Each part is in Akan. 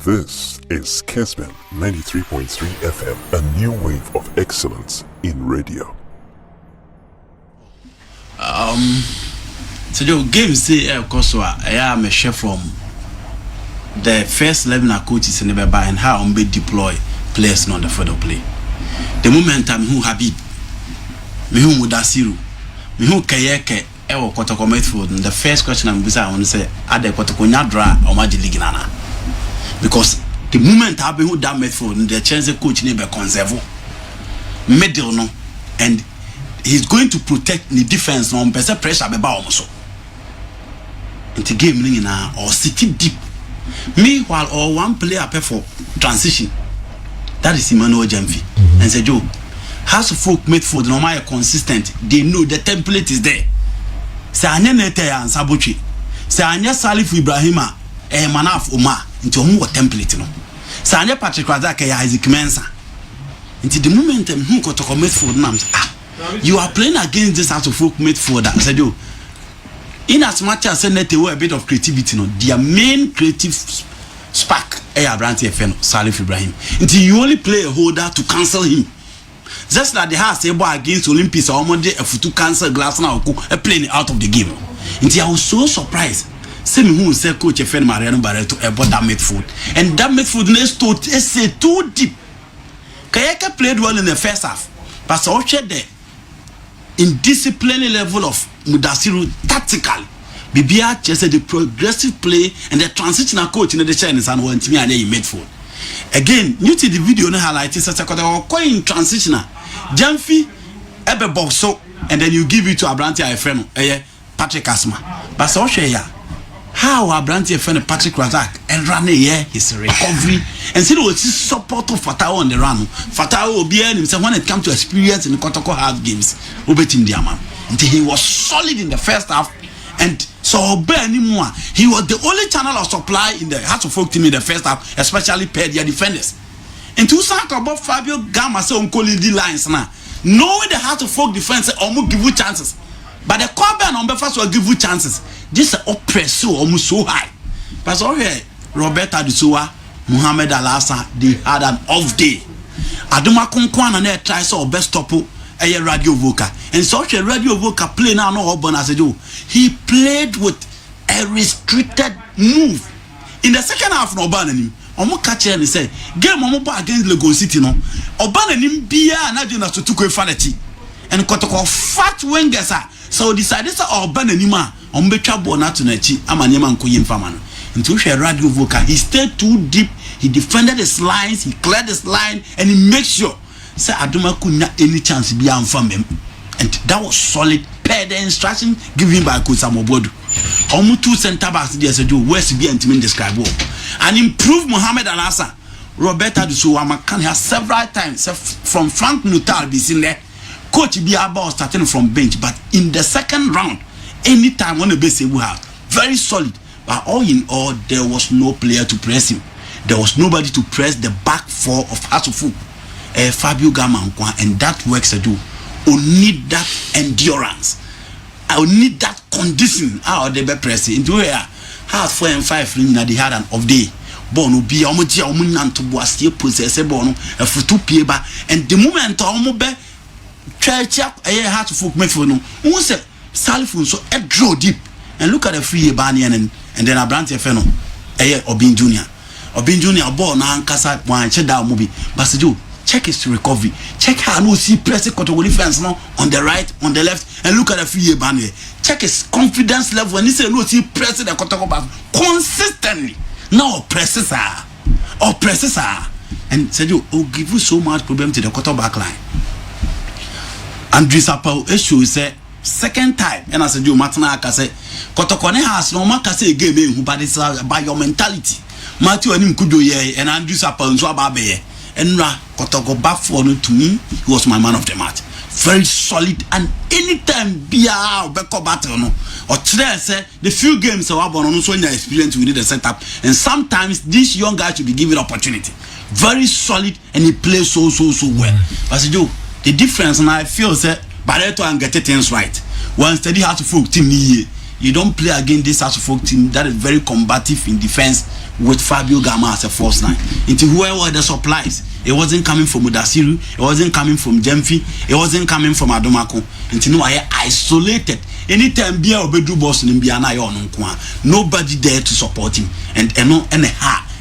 This is Kesman 93.3 FM, a new wave of excellence in radio. So the game say Koswa, I am a chef from the first 11 coaches in the Baba and how we deploy players on the further play. The moment I'm who Habib, me who Mudasiru, me who Kayeke, Ewo Kotoko Medford, the first question I'm going to say, are the Kotoko Nyadra or Maji Liginana? Because the moment I be who that Medford, the chance of coach never conserve middle no, and he's going to protect the defense no person pressure be ba almost. Into game now or sitting deep. Meanwhile, or one player pay for transition. That is Emmanuel Jamfi. And say Joe, House of Folk made for the normal consistent. They know the template is there. Say anya nete and Sabuchi. Say anya Salif Ibrahima Manaf Umar into who template no. Say anya Patrick Razak Isaac Mensa. Into the moment who got to commit for names. You are playing against this House of Folk made for that. Say Joe. In as much as a bit of creativity, no, their main creative spark, Branty FN, Salif Ibrahim. Until you only play a holder to cancel him. Just like the house against Olympics, or one day to cancel glass now, playing out of the game. Until I was so surprised. Same who said Coach FN Mariano Barreto about that midfield. And that midfield next to say too deep. Kayaka played well in the first half, but so there. In disciplinary level of Mudasiru tactical, Bibia just the progressive play and the transitional coach in the Chinese and one to me and he made for. Again, you see the video no highlighting such a coin transitional. Jamfi ebe boxo and then you give it to Abranti Ifeno, Patrick Asma. But so share how Abranti Ifeno Patrick Razak and run his recovery and see what his support of Fatao on the run. Fatao will be himself when it comes to experience in the Kotoko half games. Ubetin Diamond. Until he was solid in the first half, and so anymore. He was the only channel of supply in the House of Folk team in the first half, especially pair their defenders. And to say about Fabio Gama say on the lines now, knowing the House of Folk defense almost give you chances, but the Corbin on first will give you chances. This is oppressive almost so high. But so here, Roberta Dusua, Muhammad Alassa, they had an off day. Aduma Konkwana ne try so best topo. A radio vocal and such a radio vocal play now no he played with a restricted move in the second half no Obanenim omo catch and say game omo against Lagos City no Obanenim bia na jona so tuko fanati and kotoko fat wingers so decided say Obanenim omo betwa ball na to na chi amanyema nkoye mfama no into a radio vocal he stayed too deep, he defended his lines, he cleared his line and he made sure say Aduma could not any chance be from him, and that was solid per the instruction given by Coach Samobodu. Almost two center backs there said West be and to describe and improve Mohamed Alassa. Roberta Dusua can have several times from Frank Nuttall be seen there. Coach be about starting from bench, but in the second round, anytime when the base we have very solid. But all in all, there was no player to press him. There was nobody to press the back four of Hasufu. Fabio Gama and that works to do. We need that endurance. I will need that condition. How they be pressing into here. Half 4 and 5 they had an off day. Bono be omoji omunan to was still possess a bono a futu pieba and the moment omo be church up a heart to folk me for no. Who said Salifun so a draw deep and look at the free Banian and then a branch feno Obin Junior. Obin Junior ball na ankasa one check down movie. Basijo. Check his recovery. Check how no see press category fence now on the right, on the left, and look at the free banner. Check his confidence level when he say no see press the category back consistently. No presses are and said you give you so much problem to the quarter back line. Andrew Sapau issue say second time and I said you Martina say Kotokone has no man can say game who but it's by your mentality. Matthew and him could do ye and Andrew Sapau and so ababe. Enra Kotoko back for to me, he was my man of the match. Very solid and anytime be a backup battle no. Or today say the few games so no so experience we did the setup and sometimes this young guy should be given opportunity. Very solid and he plays so well. But Joe, the difference and I feel say Barreto and get things right. One steady House of Folk team you don't play against this House of Folk team that is very combative in defense with Fabio Gama as a false nine. Into whoever the supplies, it wasn't coming from Udasiru, it wasn't coming from Jemfi, it wasn't coming from Adomako. Into no, I isolated. Anytime Bia Obedu boss in Biana nobody there to support him. And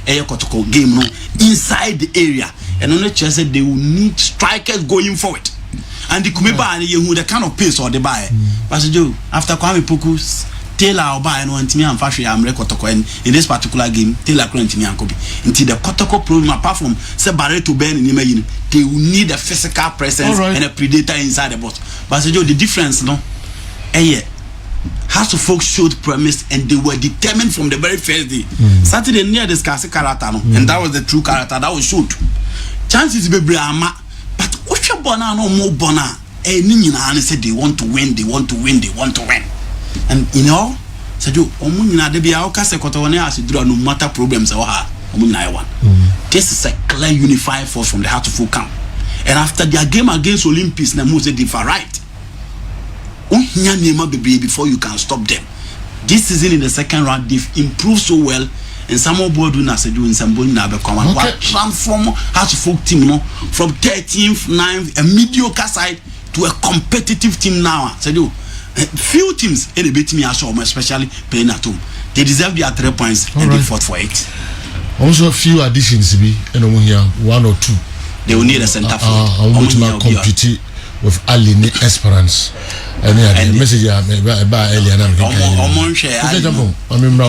a kotoko game no inside the area. And on the chance they will need strikers going forward. And the Kumeba and you the kind of pace or the buy. But after Kwame Poku's Taylor buy and want me and fashion I'm Kotoko in this particular game, Taylor currently and Kobe. Until the Kotoko problem apart from Sebare to Ben in Imayin, they will need a physical presence and a predator inside the box. But the difference no House of Folk showed promise and they were determined from the very first day. Saturday near the scarce character, and that was the true character that was showed. Chances be Brahma, but Osha Bona no more Bona. And said they want to win, they want to win, they want to win. And you know, said you, Omuna de Biaoka Secotone as you draw no matter problems or her. Omuna one. This is a clear unified force from the House of Folk camp. And after their game against Olympics, Namu said they were right. Before you can stop them. This season in the second round, they've improved so well. And some more board winners are doing some board now become transform House of Folk team, from 13th, 9th, a mediocre side to a competitive team now. So few teams in the beat me especially playing at home. They deserve their 3 points and they fought for it. Also, few additions be here, 1 or 2. They will need a center forward. I'm going to compete with Aline Esperance. And the message I made by Eliana.